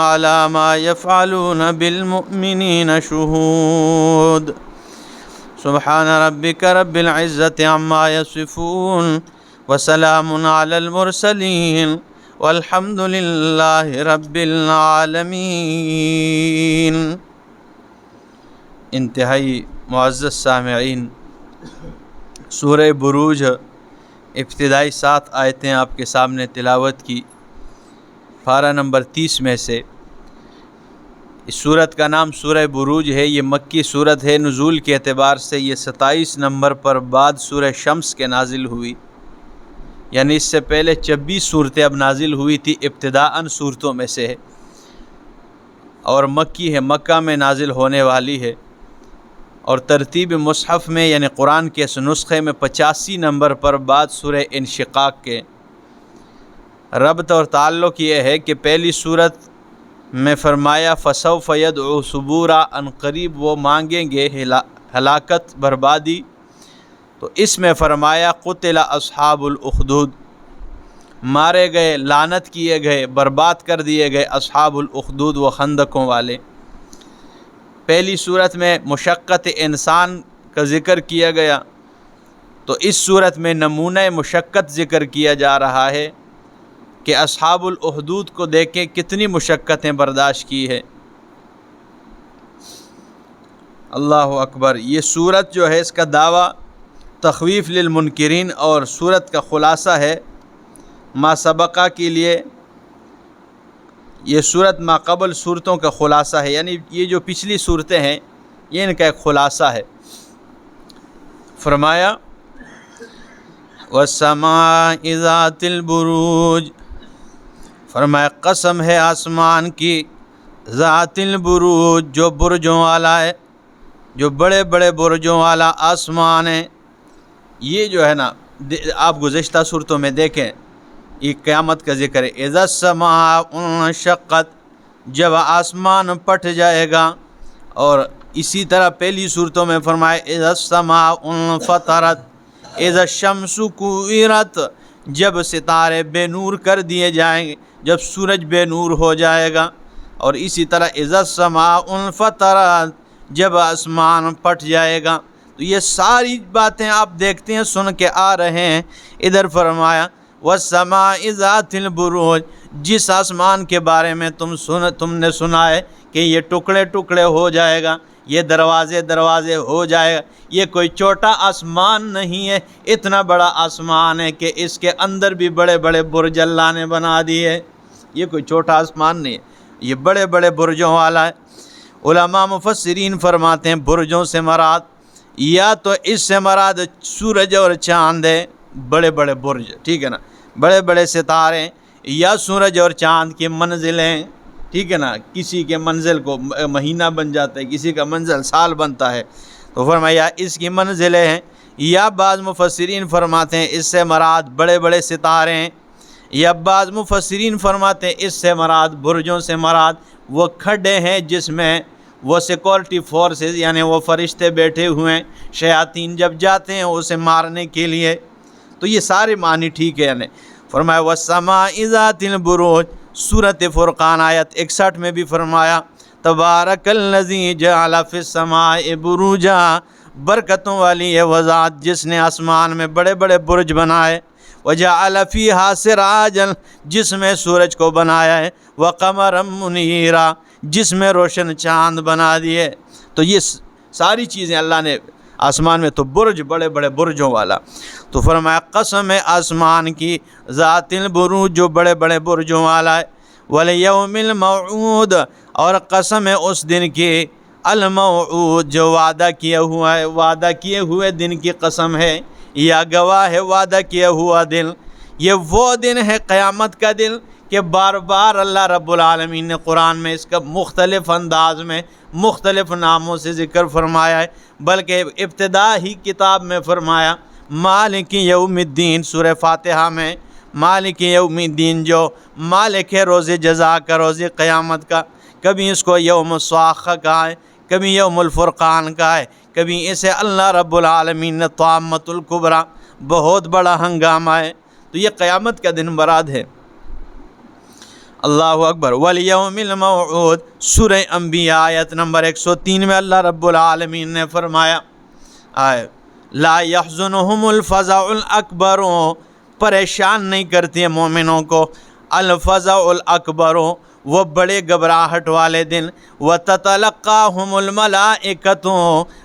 على ما يفعلون بالمؤمنين شهود سبحان ربك رب العزة عما يصفون وسلام على المرسلين والحمد لله رب العالمين۔ انتہائی معزز سامعین، سورہ بروج ابتدائی 7 آیتیں آپ کے سامنے تلاوت کی، پارہ نمبر 30 میں سے۔ اس صورت کا نام سورہ بروج ہے۔ یہ مکی صورت ہے، نزول کے اعتبار سے یہ 27 نمبر پر بعد سورہ شمس کے نازل ہوئی، یعنی اس سے پہلے 26 صورتیں اب نازل ہوئی تھی، ابتداءً صورتوں میں سے ہے، اور مکی ہے، مکہ میں نازل ہونے والی ہے، اور ترتیب مصحف میں یعنی قرآن کے اس نسخے میں 85 نمبر پر بعد سورہ انشقاق کے۔ ربط اور تعلق یہ ہے کہ پہلی صورت میں فرمایا فسوف یدعو ثبورا، ان قریب وہ مانگیں گے ہلاکت، بربادی، تو اس میں فرمایا قتل اصحاب الاخدود، مارے گئے، لعنت کیے گئے، برباد کر دیے گئے اصحاب الاخدود، وہ خندقوں والے۔ پہلی صورت میں مشقت انسان کا ذکر کیا گیا، تو اس صورت میں نمونہ مشقت ذکر کیا جا رہا ہے کہ اصحاب الاخدود کو دیکھیں کتنی مشقتیں برداشت کی ہے۔ اللہ اکبر۔ یہ صورت جو ہے اس کا دعویٰ تخویف للمنکرین، اور صورت کا خلاصہ ہے ما سبقہ کے لیے۔ یہ صورت ما قبل صورتوں کا خلاصہ ہے، یعنی یہ جو پچھلی صورتیں ہیں یہ ان کا ایک خلاصہ ہے۔ فرمایا وَالسَّمَاءِ ذَاتِ الْبُرُوجِ، فرمایا قسم ہے آسمان کی، ذات البروج، جو برجوں والا ہے، جو بڑے بڑے برجوں والا آسمان ہے۔ یہ جو ہے نا آپ گزشتہ صورتوں میں دیکھیں، یہ قیامت کا ذکر ہے۔ اذا السماء انشقت، جب آسمان پھٹ جائے گا، اور اسی طرح پہلی صورتوں میں فرمایا اذا السماء انفطرت، اذا الشمس کوئرت، جب ستارے بے نور کر دیے جائیں گے، جب سورج بے نور ہو جائے گا، اور اسی طرح اذا السماء انفطرت، جب آسمان پھٹ جائے گا۔ تو یہ ساری باتیں آپ دیکھتے ہیں، سن کے آ رہے ہیں۔ ادھر فرمایا وَالسَّمَاءِ ذَاتِ الْبُرُوجِ، جس آسمان کے بارے میں تم نے سنا ہے کہ یہ ٹکڑے ٹکڑے ہو جائے گا، یہ دروازے دروازے ہو جائے گا۔ یہ کوئی چھوٹا آسمان نہیں ہے، اتنا بڑا آسمان ہے کہ اس کے اندر بھی بڑے بڑے برج اللہ نے بنا دیے۔ یہ کوئی چھوٹا آسمان نہیں ہے، یہ بڑے بڑے برجوں والا ہے۔ علماء مفسرین فرماتے ہیں برجوں سے مراد یا تو اس سے مراد سورج اور چاند ہے، بڑے بڑے برج، ٹھیک ہے نا، بڑے بڑے ستارے، یا سورج اور چاند کی منزلیں، ٹھیک ہے نا، کسی کے منزل کو مہینہ بن جاتا ہے، کسی کا منزل سال بنتا ہے، تو فرمایا اس کی منزلیں ہیں۔ یا بعض مفسرین فرماتے ہیں اس سے مراد بڑے بڑے ستارے ہیں، یا بعض مفسرین فرماتے ہیں اس سے مراد برجوں سے مراد وہ کھڈے ہیں جس میں وہ سیکورٹی فورسز یعنی وہ فرشتے بیٹھے ہوئے ہیں، شیاطین جب جاتے ہیں اسے مارنے کے لیے۔ تو یہ سارے معنی ٹھیک ہے۔ یعنی فرمایا وَالسَّمَاءِ ذَاتِ الْبُرُوجِ، سورۃ فرقان آیت 61 میں بھی فرمایا تبارک الذی جعل فی السماء بروجا، برکتوں والی ہے وہ ذات جس نے آسمان میں بڑے بڑے برج بنائے، وجعل فیہا سراجا، جس میں سورج کو بنایا ہے، وقمرا منیرا، جس میں روشن چاند بنا دیے۔ تو یہ ساری چیزیں اللہ نے آسمان میں، تو برج بڑے بڑے برجوں والا۔ تو فرمایا قسم ہے آسمان کی، ذات البروج، جو بڑے بڑے برجوں والا ہے، والیوم الموعود، اور قسم ہے اس دن کی، الموعود، جو وعدہ کیا ہوا ہے، وعدہ کیے ہوئے دن کی قسم ہے، یا گواہ ہے وعدہ کیا ہوا دن۔ یہ وہ دن ہے قیامت کا دن کہ بار بار اللہ رب العالمین نے قرآن میں اس کا مختلف انداز میں مختلف ناموں سے ذکر فرمایا ہے، بلکہ ابتدا ہی کتاب میں فرمایا مالک یوم الدین، سورہ فاتحہ میں مالک یوم الدین، جو مالک ہے روز جزا کا، روز قیامت کا۔ کبھی اس کو یوم الصاخہ کہا ہے، کبھی یوم الفرقان کہا ہے، کبھی اسے اللہ رب العالمین نے طامۃ الکبریٰ، بہت بڑا ہنگامہ ہے۔ تو یہ قیامت کا دن مراد ہے۔ اللہ اکبر۔ والیوم الموعود، سورہ انبیاء آیت نمبر 103 میں اللہ رب العالمین نے فرمایا لا یحزنہم الفزع الاکبر، پریشان نہیں کرتی ہے مومنوں کو الفزع الاکبر، وہ بڑے گھبراہٹ والے دن، وتتلقاہم الملائکۃ،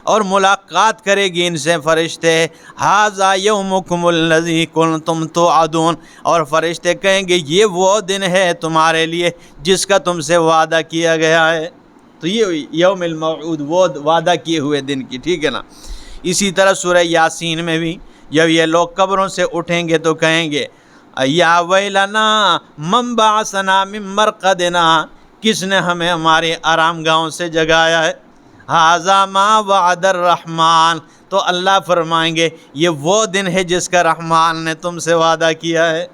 اور ملاقات کرے گی ان سے فرشتے، ھذا یومکم الذی کنتم توعدون، اور فرشتے کہیں گے یہ وہ دن ہے تمہارے لیے جس کا تم سے وعدہ کیا گیا ہے۔ تو یہ یوم الموعود، وہ وعدہ کیے ہوئے دن کی، ٹھیک ہے نا۔ اسی طرح سورہ یاسین میں بھی جب یہ لوگ قبروں سے اٹھیں گے تو کہیں گے یا ویلنا من بعثنا من مرقدنا، کس نے ہمیں ہمارے آرام گاہوں سے جگایا ہے، ھذا ما وعد الرحمن، تو اللہ فرمائیں گے یہ وہ دن ہے جس کا رحمان نے تم سے وعدہ کیا ہے۔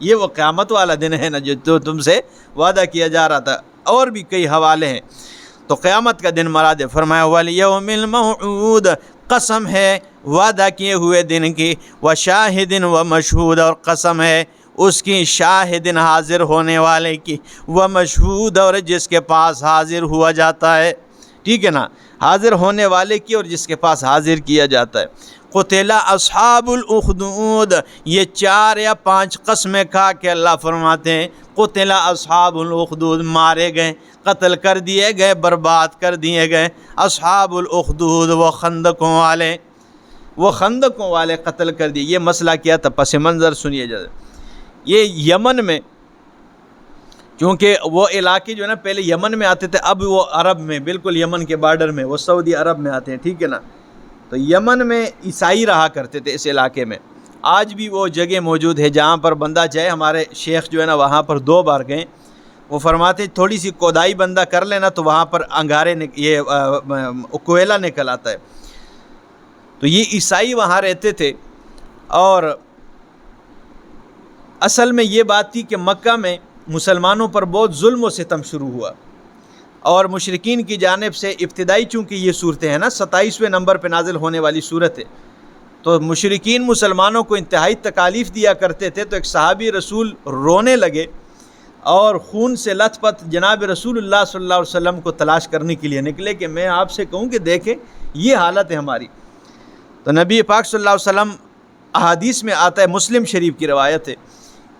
یہ وہ قیامت والا دن ہے نا جو تم سے وعدہ کیا جا رہا تھا۔ اور بھی کئی حوالے ہیں، تو قیامت کا دن مراد ہے۔ فرمایا والیوم الموعود، قسم ہے وعدہ کیے ہوئے دن کی، وشاہد ومشہود، اور قسم ہے اس کی شاہد حاضر ہونے والے کی، ومشہود، اور جس کے پاس حاضر ہوا جاتا ہے، ٹھیک ہے نا، حاضر ہونے والے کی اور جس کے پاس حاضر کیا جاتا ہے۔ قتل اصحاب الاخدود، یہ 4 یا 5 قسمیں کھا کے اللہ فرماتے ہیں قتل اصحاب الاخدود، مارے گئے، قتل کر دیے گئے، برباد کر دیے گئے اصحاب الاخدود، وہ خندقوں والے قتل کر دیے۔ یہ مسئلہ کیا تھا، پس منظر سنیے جائے۔ یہ یمن میں، چونکہ وہ علاقے جو ہے نا پہلے یمن میں آتے تھے، اب وہ عرب میں، بالکل یمن کے بارڈر میں، وہ سعودی عرب میں آتے ہیں، ٹھیک ہے نا۔ تو یمن میں عیسائی رہا کرتے تھے اس علاقے میں، آج بھی وہ جگہ موجود ہے جہاں پر بندہ جائے۔ ہمارے شیخ جو ہے نا وہاں پر 2 بار گئے، وہ فرماتے تھوڑی سی کودائی بندہ کر لینا تو وہاں پر انگارے یہ کوئلہ نکل آتا ہے۔ تو یہ عیسائی وہاں رہتے تھے، اور اصل میں یہ بات تھی کہ مکہ میں مسلمانوں پر بہت ظلم و ستم شروع ہوا، اور مشرکین کی جانب سے ابتدائی چونکہ یہ صورتیں ہیں نا 27ویں نمبر پہ نازل ہونے والی صورت ہے، تو مشرکین مسلمانوں کو انتہائی تکالیف دیا کرتے تھے۔ تو ایک صحابی رسول رونے لگے اور خون سے لت پت جناب رسول اللہ صلی اللہ علیہ وسلم کو تلاش کرنے کے لیے نکلے کہ میں آپ سے کہوں کہ دیکھیں یہ حالت ہے ہماری۔ تو نبی پاک صلی اللہ علیہ وسلم، احادیث میں آتا ہے، مسلم شریف کی روایت ہے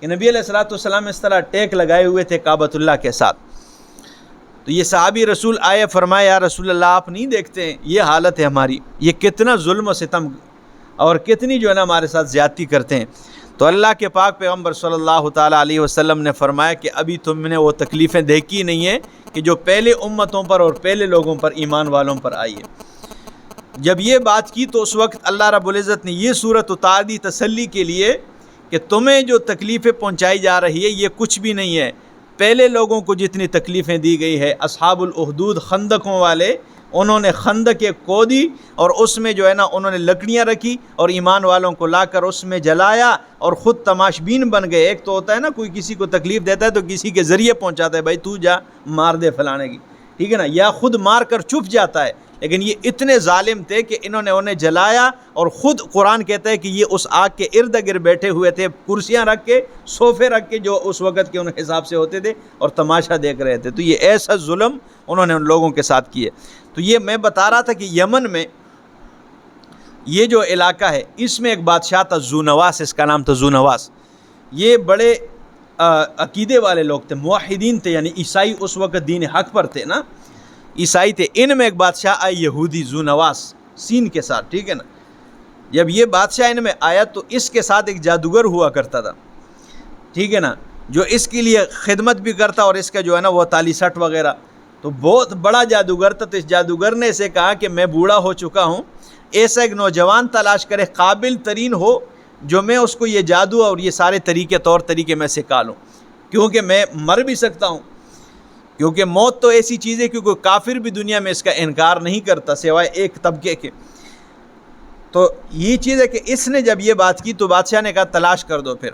کہ نبی علیہ الصلوۃ والسلام اس طرح ٹیک لگائے ہوئے تھے کعبۃ اللہ کے ساتھ۔ تو یہ صحابی رسول آئے، فرمایا یا رسول اللہ آپ نہیں دیکھتے ہیں یہ حالت ہے ہماری، یہ کتنا ظلم و ستم اور کتنی جو ہے نا ہمارے ساتھ زیادتی کرتے ہیں۔ تو اللہ کے پاک پیغمبر صلی اللہ تعالیٰ علیہ وسلم نے فرمایا کہ ابھی تم نے وہ تکلیفیں دیکھی نہیں ہیں کہ جو پہلے امتوں پر اور پہلے لوگوں پر، ایمان والوں پر آئی ہے۔ جب یہ بات کی تو اس وقت اللہ رب العزت نے یہ صورت اتار دی تسلی کے لیے کہ تمہیں جو تکلیفیں پہنچائی جا رہی ہے یہ کچھ بھی نہیں ہے، پہلے لوگوں کو جتنی تکلیفیں دی گئی ہے، اصحاب الاخدود خندقوں والے، انہوں نے خندقیں کھودی اور اس میں جو ہے نا انہوں نے لکڑیاں رکھی اور ایمان والوں کو لا کر اس میں جلایا اور خود تماش بین بن گئے۔ ایک تو ہوتا ہے نا کوئی کسی کو تکلیف دیتا ہے تو کسی کے ذریعے پہنچاتا ہے، بھائی تو جا مار دے فلانے کی، ٹھیک ہے نا، یا خود مار کر چھپ جاتا ہے۔ لیکن یہ اتنے ظالم تھے کہ انہوں نے انہیں جلایا، اور خود قرآن کہتا ہے کہ یہ اس آگ کے ارد گرد بیٹھے ہوئے تھے، کرسیاں رکھ کے، صوفے رکھ کے جو اس وقت کے ان حساب سے ہوتے تھے، اور تماشا دیکھ رہے تھے۔ تو یہ ایسا ظلم انہوں نے ان لوگوں کے ساتھ کیے۔ تو یہ میں بتا رہا تھا کہ یمن میں یہ جو علاقہ ہے اس میں ایک بادشاہ تھا ذو نواس، اس کا نام تھا ذو نواس۔ یہ بڑے عقیدے والے لوگ تھے، موحدین تھے، یعنی عیسائی اس وقت دین حق پر تھے نا، عیسائی تھے۔ ان میں ایک بادشاہ آئے یہودی ذو نواس سین کے ساتھ، ٹھیک ہے نا۔ جب یہ بادشاہ ان میں آیا تو اس کے ساتھ ایک جادوگر ہوا کرتا تھا، ٹھیک ہے نا، جو اس کے لیے خدمت بھی کرتا اور اس کا جو ہے نا وہ تالی سٹ وغیرہ، تو بہت بڑا جادوگر تھا۔ تو اس جادوگر نے اسے کہا کہ میں بوڑھا ہو چکا ہوں، ایسا ایک نوجوان تلاش کرے قابل ترین ہو جو میں اس کو یہ جادو اور یہ سارے طریقے طور طریقے میں سکھا لوں، کیونکہ میں مر بھی سکتا ہوں، کیونکہ موت تو ایسی چیز ہے کہ کوئی کافر بھی دنیا میں اس کا انکار نہیں کرتا سوائے ایک طبقے کے۔ تو یہ چیز ہے کہ اس نے جب یہ بات کی تو بادشاہ نے کہا تلاش کر دو۔ پھر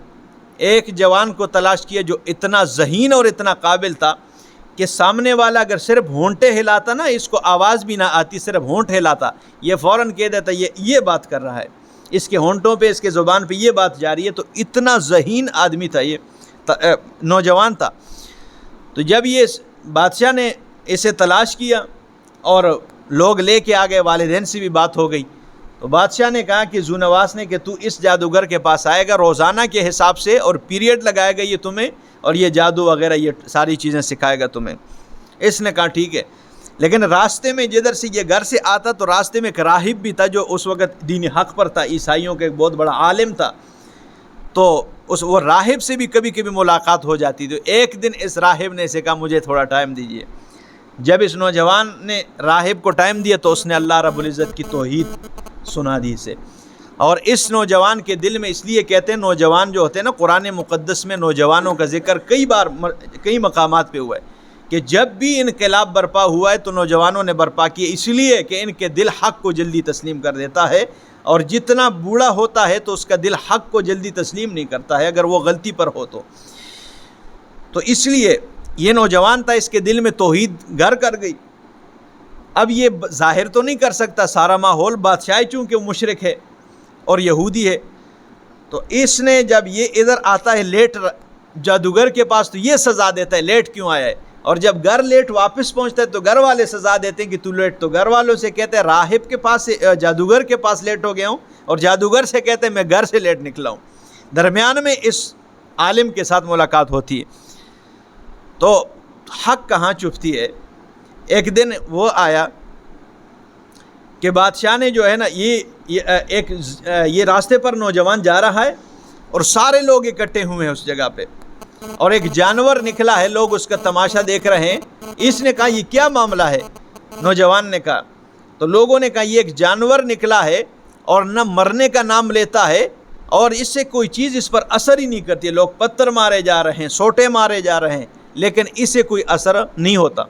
ایک جوان کو تلاش کیا جو اتنا ذہین اور اتنا قابل تھا کہ سامنے والا اگر صرف ہونٹے ہلاتا نا، اس کو آواز بھی نہ آتی، صرف ہونٹ ہلاتا، یہ فوراً کہہ دیتا یہ بات کر رہا ہے، اس کے ہونٹوں پہ، اس کے زبان پہ یہ بات جاری ہے۔ تو اتنا ذہین آدمی تھا، یہ نوجوان تھا۔ تو جب یہ بادشاہ نے اسے تلاش کیا اور لوگ لے کے آ گئے، والدین سے بھی بات ہو گئی، تو بادشاہ نے کہا کہ ذو نواس نے کہ تو اس جادوگر کے پاس آئے گا روزانہ کے حساب سے، اور پیریڈ لگائے گا یہ تمہیں، اور یہ جادو وغیرہ یہ ساری چیزیں سکھائے گا تمہیں۔ اس نے کہا ٹھیک ہے، لیکن راستے میں جدھر سے یہ گھر سے آتا تو راستے میں ایک راہب بھی تھا جو اس وقت دین حق پر تھا، عیسائیوں کا ایک بہت بڑا عالم تھا، تو وہ راہب سے بھی کبھی کبھی ملاقات ہو جاتی۔ تو ایک دن اس راہب نے اسے کہا مجھے تھوڑا ٹائم دیجیے۔ جب اس نوجوان نے راہب کو ٹائم دیا تو اس نے اللہ رب العزت کی توحید سنا دی اسے، اور اس نوجوان کے دل میں، اس لیے کہتے ہیں نوجوان جو ہوتے ہیں نا، قرآن مقدس میں نوجوانوں کا ذکر کئی بار کئی مقامات پہ ہوا ہے کہ جب بھی انقلاب برپا ہوا ہے تو نوجوانوں نے برپا کیا، اس لیے کہ ان کے دل حق کو جلدی تسلیم کر دیتا ہے، اور جتنا بوڑھا ہوتا ہے تو اس کا دل حق کو جلدی تسلیم نہیں کرتا ہے اگر وہ غلطی پر ہو تو اس لیے یہ نوجوان تھا، اس کے دل میں توحید گھر کر گئی۔ اب یہ ظاہر تو نہیں کر سکتا سارا ماحول، بادشاہ چونکہ وہ مشرک ہے اور یہودی ہے، تو اس نے جب یہ ادھر آتا ہے لیٹ جادوگر کے پاس تو یہ سزا دیتا ہے لیٹ کیوں آیا ہے، اور جب گھر لیٹ واپس پہنچتا ہے تو گھر والے سزا دیتے ہیں کہ تو لیٹ، تو گھر والوں سے کہتے ہیں راہب کے پاس سے جادوگر کے پاس لیٹ ہو گیا ہوں، اور جادوگر سے کہتے ہیں میں گھر سے لیٹ نکلا ہوں۔ درمیان میں اس عالم کے ساتھ ملاقات ہوتی ہے، تو حق کہاں چھپتی ہے۔ ایک دن وہ آیا کہ بادشاہ نے جو ہے نا یہ راستے پر نوجوان جا رہا ہے اور سارے لوگ اکٹھے ہوئے ہیں اس جگہ پہ، اور ایک جانور نکلا ہے، لوگ اس کا تماشا دیکھ رہے ہیں۔ اس نے کہا یہ کیا معاملہ ہے؟ نوجوان نے کہا، تو لوگوں نے کہا یہ ایک جانور نکلا ہے اور نہ مرنے کا نام لیتا ہے، اور اس سے کوئی چیز اس پر اثر ہی نہیں کرتی، لوگ پتھر مارے جا رہے ہیں، سوٹے مارے جا رہے ہیں، لیکن اس سے کوئی اثر نہیں ہوتا۔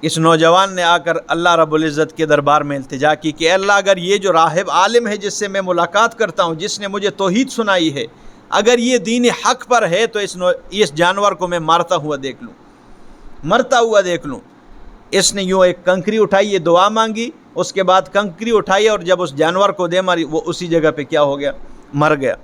اس نوجوان نے آ کر اللہ رب العزت کے دربار میں التجا کی کہ اللہ اگر یہ جو راہب عالم ہے جس سے میں ملاقات کرتا ہوں، جس نے مجھے توحید سنائی ہے، اگر یہ دین حق پر ہے تو اس جانور کو میں مرتا ہوا دیکھ لوں۔ اس نے یوں ایک کنکری اٹھائی، یہ دعا مانگی، اس کے بعد کنکری اٹھائی اور جب اس جانور کو دے ماری، وہ اسی جگہ پہ کیا ہو گیا؟ مر گیا۔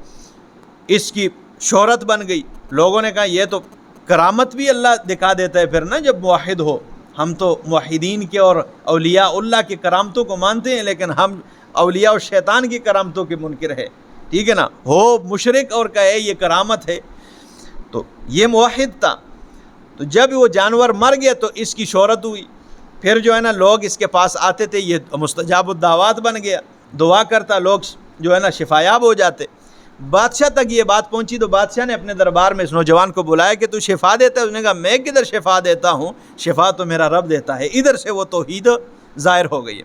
اس کی شہرت بن گئی، لوگوں نے کہا یہ تو کرامت بھی اللہ دکھا دیتا ہے پھر نا جب موحد ہو۔ ہم تو موحدین کے اور اولیاء اللہ کی کرامتوں کو مانتے ہیں، لیکن ہم اولیاء اور شیطان کی کرامتوں کے منکر ہے، ٹھیک ہے نا، ہو مشرک اور کہے یہ کرامت ہے۔ تو یہ موحد تھا، تو جب وہ جانور مر گیا تو اس کی شہرت ہوئی، پھر جو ہے نا لوگ اس کے پاس آتے تھے، یہ مستجاب الدعوات بن گیا، دعا کرتا، لوگ جو ہے نا شفایاب ہو جاتے۔ بادشاہ تک یہ بات پہنچی تو بادشاہ نے اپنے دربار میں اس نوجوان کو بلایا کہ تو شفا دیتا ہے؟ اس نے کہا میں کدھر شفا دیتا ہوں، شفا تو میرا رب دیتا ہے۔ ادھر سے وہ توحید ظاہر ہو گئی ہے۔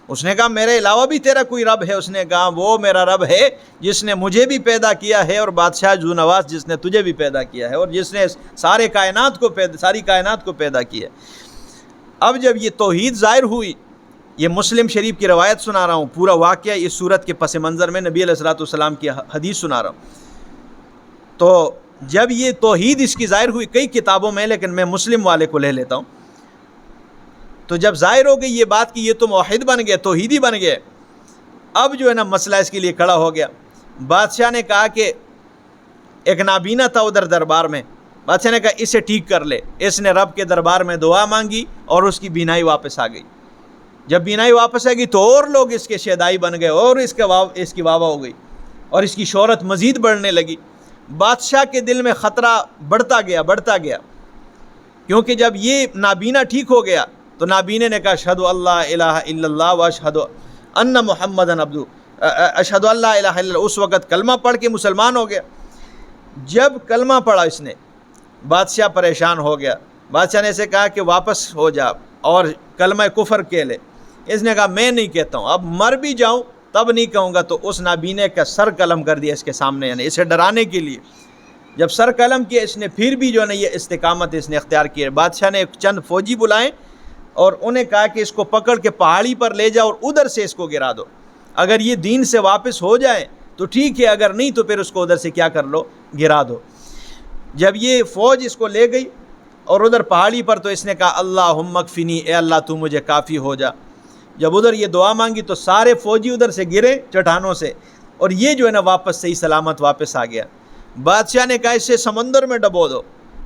اس نے کہا میرے علاوہ بھی تیرا کوئی رب ہے؟ اس نے کہا وہ میرا رب ہے جس نے مجھے بھی پیدا کیا ہے، اور بادشاہ ذو نواس جس نے تجھے بھی پیدا کیا ہے، اور جس نے ساری کائنات کو پیدا کیا ہے۔ اب جب یہ توحید ظاہر ہوئی، یہ مسلم شریف کی روایت سنا رہا ہوں، پورا واقعہ اس صورت کے پس منظر میں نبی علیہ الصلوۃ والسلام کی حدیث سنا رہا ہوں۔ تو جب یہ توحید اس کی ظاہر ہوئی، کئی کتابوں میں، لیکن میں مسلم والے کو لے لیتا ہوں، تو جب ظاہر ہو گئی یہ بات کہ یہ تو موحد بن گیا، توحیدی بن گیا، اب جو ہے نا مسئلہ اس کے لیے کھڑا ہو گیا۔ بادشاہ نے کہا کہ ایک نابینا تھا ادھر دربار میں، بادشاہ نے کہا اسے ٹھیک کر لے۔ اس نے رب کے دربار میں دعا مانگی اور اس کی بینائی واپس آ گئی۔ جب بینائی واپس آ گئی تو اور لوگ اس کے شیدائی بن گئے، اور اس کی واہ ہو گئی، اور اس کی شہرت مزید بڑھنے لگی۔ بادشاہ کے دل میں خطرہ بڑھتا گیا، کیونکہ جب یہ نابینا ٹھیک ہو گیا تو نابینے نے کہا اشہد اللہ الہ الا اللہ و اشہد ان محمدن عبدہ، اشہد اللہ الہ الا اللہ۔ اس وقت کلمہ پڑھ کے مسلمان ہو گیا۔ جب کلمہ پڑھا اس نے، بادشاہ پریشان ہو گیا۔ بادشاہ نے اسے کہا کہ واپس ہو جا اور کلمہ کفر کہہ لے۔ اس نے کہا میں نہیں کہتا ہوں، اب مر بھی جاؤں تب نہیں کہوں گا۔ تو اس نابینے کا سر قلم کر دیا اس کے سامنے، یعنی اسے ڈرانے کے لیے۔ جب سر قلم کیا اس نے، پھر بھی جو ہے نا یہ استقامت اس نے اختیار کی ہے۔ بادشاہ نے چند فوجی بلائیں اور انہیں کہا کہ اس کو پکڑ کے پہاڑی پر لے جاؤ اور ادھر سے اس کو گرا دو، اگر یہ دین سے واپس ہو جائے تو ٹھیک ہے، اگر نہیں تو پھر اس کو ادھر سے کیا کر لو، گرا دو۔ جب یہ فوج اس کو لے گئی اور ادھر پہاڑی پر، تو اس نے کہا اللہم اکفنی، اے اللہ تو مجھے کافی ہو جا۔ جب ادھر یہ دعا مانگی تو سارے فوجی ادھر سے گرے چٹانوں سے، اور یہ جو ہے نا واپس صحیح سلامت واپس آ گیا۔ بادشاہ نے کہا اسے سمندر میں ڈبو دو،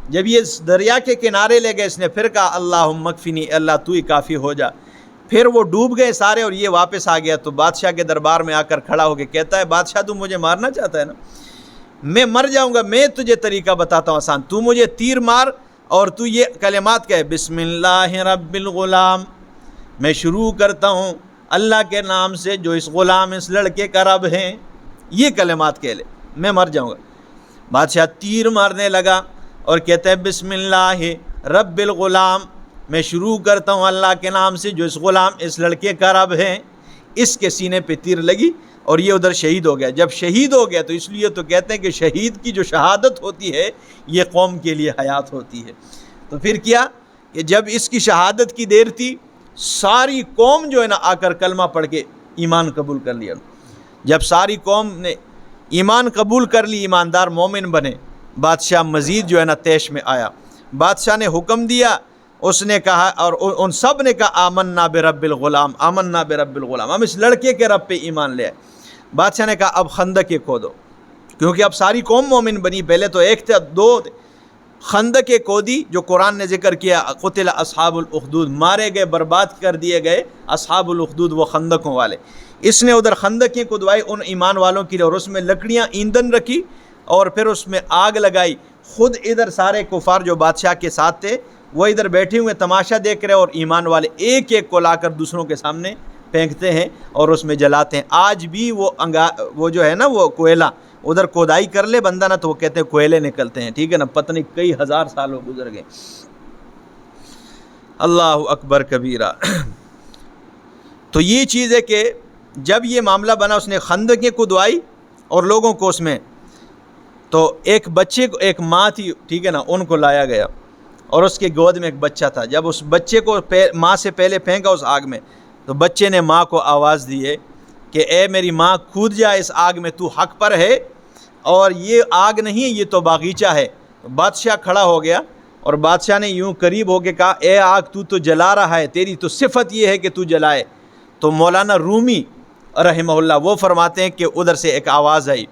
جب یہ دریا کے کنارے لے گئے اس نے پھر کہا اللہم اکفنی، اللہ تو ہی کافی ہو جا۔ پھر وہ ڈوب گئے سارے اور یہ واپس آ گیا، تو بادشاہ کے دربار میں آ کر کھڑا ہو کے کہتا ہے بادشاہ تو مجھے مارنا چاہتا ہے نا، میں مر جاؤں گا، میں تجھے طریقہ بتاتا ہوں آسان، تو مجھے تیر مار اور تو یہ کلمات کہے بسم اللہ رب الغلام، میں شروع کرتا ہوں اللہ کے نام سے جو اس غلام اس لڑکے کا رب ہیں، یہ کلمات کہہ لے، میں مر جاؤں گا۔ بادشاہ تیر مارنے لگا اور کہتا ہے بسم اللہ رب الغلام، میں شروع کرتا ہوں اللہ کے نام سے جو اس غلام اس لڑکے کا رب ہے۔ اس کے سینے پہ تیر لگی اور یہ ادھر شہید ہو گیا۔ جب شہید ہو گیا تو اس لیے تو کہتے ہیں کہ شہید کی جو شہادت ہوتی ہے یہ قوم کے لیے حیات ہوتی ہے۔ تو پھر کیا کہ جب اس کی شہادت کی دیر تھی، ساری قوم جو ہے نا آ کر کلمہ پڑھ کے ایمان قبول کر لیا۔ جب ساری قوم نے ایمان قبول کر لی، ایماندار مومن بنے، بادشاہ مزید جو ہے نا تیش میں آیا۔ بادشاہ نے حکم دیا، اس نے کہا اور ان سب نے کہا آمنا برب الغلام، آمنا برب الغلام، ہم اس لڑکے کے رب پہ ایمان لے آئے۔ بادشاہ نے کہا اب خندقیں کھودو، کیونکہ اب ساری قوم مومن بنی، پہلے تو ایک تھے دو تھے۔ خندقیں کھودی جو قرآن نے ذکر کیا، قتل اصحاب الاخدود، مارے گئے، برباد کر دیے گئے اصحاب الاخدود، وہ خندقوں والے۔ اس نے ادھر خندقیں کھدوائی ان ایمان والوں کے لیے اور اس میں لکڑیاں ایندھن رکھی اور پھر اس میں آگ لگائی۔ خود ادھر سارے کفار جو بادشاہ کے ساتھ تھے وہ ادھر بیٹھے ہوئے تماشا دیکھ رہے، اور ایمان والے ایک ایک کو لا کر دوسروں کے سامنے پھینکتے ہیں اور اس میں جلاتے ہیں۔ آج بھی وہ جو ہے نا وہ کوئلہ ادھر کھودائی کر لے بندہ نا تو وہ کہتے ہیں کوئلے نکلتے ہیں، ٹھیک ہے نا، پتہ نہیں کئی ہزار سالوں گزر گئے۔ اللہ اکبر کبیرہ۔ تو یہ چیز ہے کہ جب یہ معاملہ بنا، اس نے خندقیں کھدوائی اور لوگوں کو اس میں، تو ایک بچے کو، ایک ماں تھی، ٹھیک ہے نا، ان کو لایا گیا اور اس کے گود میں ایک بچہ تھا۔ جب اس بچے کو ماں سے پہلے پھینکا اس آگ میں، تو بچے نے ماں کو آواز دی ہے کہ اے میری ماں کود جا اس آگ میں، تو حق پر ہے اور یہ آگ نہیں، یہ تو باغیچہ ہے۔ بادشاہ کھڑا ہو گیا اور بادشاہ نے یوں قریب ہو کے کہا اے آگ تو جلا رہا ہے، تیری تو صفت یہ ہے کہ تو جلائے۔ تو مولانا رومی رحمہ اللہ وہ فرماتے ہیں کہ ادھر سے ایک آواز آئی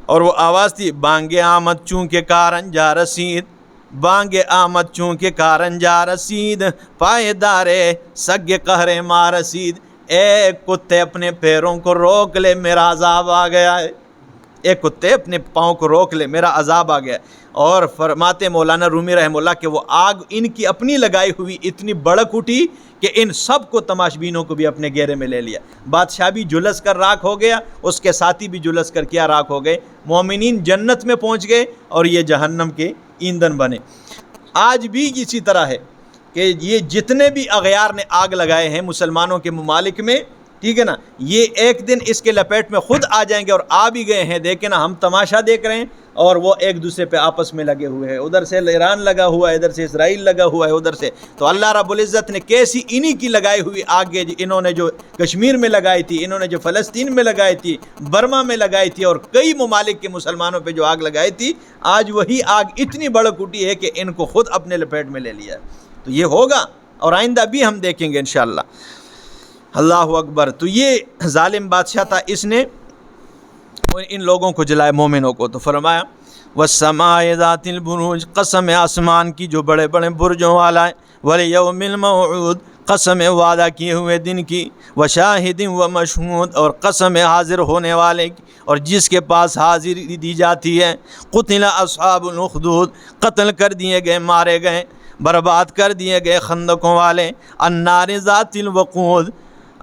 اور وہ آواز تھی بانگ آمد چونکہ کارنجا رسید، بانگ آمد چونکہ کارنجا رسید، پائے دارے سگ قہر ما رسید۔ اے کتے اپنے پیروں کو روک لے، میرا عذاب آ گیا ہے۔ اے کتے اپنے پاؤں کو روک لے، میرا عذاب آ گیا۔ اور فرماتے مولانا رومی رحمہ اللہ کہ وہ آگ ان کی اپنی لگائی ہوئی اتنی بڑک اٹھی کہ ان سب کو، تماشبینوں کو بھی اپنے گھیرے میں لے لیا۔ بادشاہ بھی جلس کر راکھ ہو گیا، اس کے ساتھی بھی جلس کر کیا راکھ ہو گئے۔ مومنین جنت میں پہنچ گئے اور یہ جہنم کے ایندھن بنے۔ آج بھی اسی طرح ہے کہ یہ جتنے بھی اغیار نے آگ لگائے ہیں مسلمانوں کے ممالک میں، ٹھیک ہے نا، یہ ایک دن اس کے لپیٹ میں خود آ جائیں گے، اور آ بھی گئے ہیں، دیکھیں نا، ہم تماشا دیکھ رہے ہیں اور وہ ایک دوسرے پہ آپس میں لگے ہوئے ہیں، ادھر سے ایران لگا ہوا ہے، ادھر سے اسرائیل لگا ہوا ہے، ادھر سے۔ تو اللہ رب العزت نے کیسی انہی کی لگائی ہوئی آگ، انہوں نے جو کشمیر میں لگائی تھی، انہوں نے جو فلسطین میں لگائی تھی، برما میں لگائی تھی، اور کئی ممالک کے مسلمانوں پہ جو آگ لگائی تھی، آج وہی آگ اتنی بڑک اٹھی ہے کہ ان کو خود اپنے لپیٹ میں لے لیا ہے۔ تو یہ ہوگا اور آئندہ بھی ہم دیکھیں گے انشاءاللہ۔ اللہ اکبر۔ تو یہ ظالم بادشاہ تھا، اس نے ان لوگوں کو جلائے، مومنوں کو۔ تو فرمایا والسماء ذات البروج، قسم آسمان کی جو بڑے بڑے برجوں والا ہے، والیوم الموعود، قسم وعدہ کیے ہوئے دن کی، وشاہد ومشہود، اور قسم حاضر ہونے والے کی اور جس کے پاس حاضری دی جاتی ہے۔ قتل اصحاب الاخدود، قتل کر دیے گئے، مارے گئے، برباد کر دیے گئے خندقوں والے۔ النار ذات الوقود،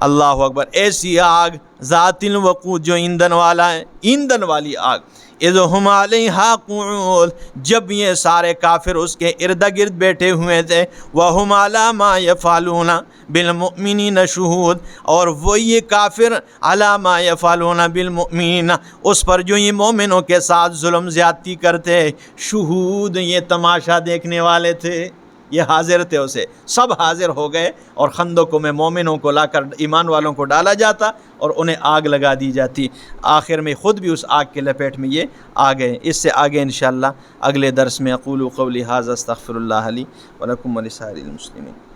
اللہ اکبر، ایسی آگ ذات الوقود جو ایندھن والا ہے، ایندھن والی آگ۔ اذ ہم علیہا قعود، جب یہ سارے کافر اس کے ارد گرد بیٹھے ہوئے تھے، وہم علی ما یفعلون بالمؤمنین شہود، اور وہ یہ کافر علی ما یفعلون بالمؤمنین، اس پر جو یہ مومنوں کے ساتھ ظلم زیادتی کرتے، شہود، یہ تماشا دیکھنے والے تھے، یہ حاضر تھے، اسے سب حاضر ہو گئے، اور خندقوں میں مومنوں کو لا کر ایمان والوں کو ڈالا جاتا اور انہیں آگ لگا دی جاتی۔ آخر میں خود بھی اس آگ کے لپیٹ میں یہ آ گئے۔ اس سے آگے انشاءاللہ اگلے درس میں اقول قولی ھذا استغفر اللہ لی ولکم ولسائر المسلمین۔